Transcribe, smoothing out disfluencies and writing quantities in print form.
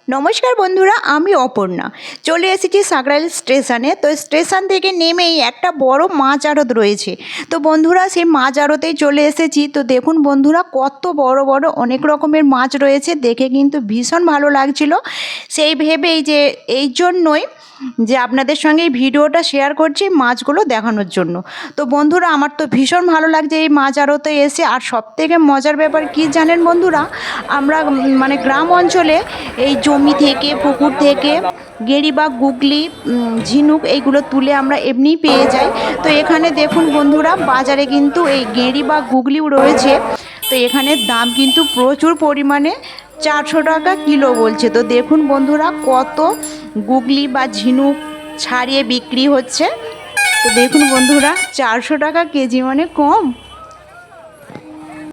নমস্কার বন্ধুরা, আমি অপর্ণা চলে এসেছি সাকরাইল স্টেশনে। তো স্টেশন থেকে নেমেই একটা বড় মাছ আড়ত রয়েছে। তো বন্ধুরা সেই মাছ আড়তেই চলে এসেছি। তো দেখুন বন্ধুরা, কত বড় বড় অনেক রকমের মাছ রয়েছে, দেখে কিন্তু ভীষণ ভালো লাগছিল। সেই ভেবেই যে এই জন্যই যে আপনাদের সঙ্গে এই ভিডিওটা শেয়ার করছি মাছগুলো দেখানোর জন্য। তো বন্ধুরা, আমার তো ভীষণ ভালো লাগছে এই মাছ আড়তে এসে। আর সবথেকে মজার ব্যাপার কি জানেন বন্ধুরা, আমরা মানে গ্রাম অঞ্চলে এই জমি থেকে পুকুর থেকে গেঁড়ি বা গুগলি ঝিনুক এইগুলো তুলে আমরা এমনিই পেয়ে যাই। তো এখানে দেখুন বন্ধুরা, বাজারে কিন্তু এই গেঁড়ি বা গুগলিও রয়েছে। তো এখানে দাম কিন্তু প্রচুর পরিমাণে, 400 টাকা কিলো বলছে। তো দেখুন বন্ধুরা, কত গুগলি বা ঝিনুক ছাড়িয়ে বিক্রি হচ্ছে। তো দেখুন বন্ধুরা, 400 টাকা কেজি মানে কম।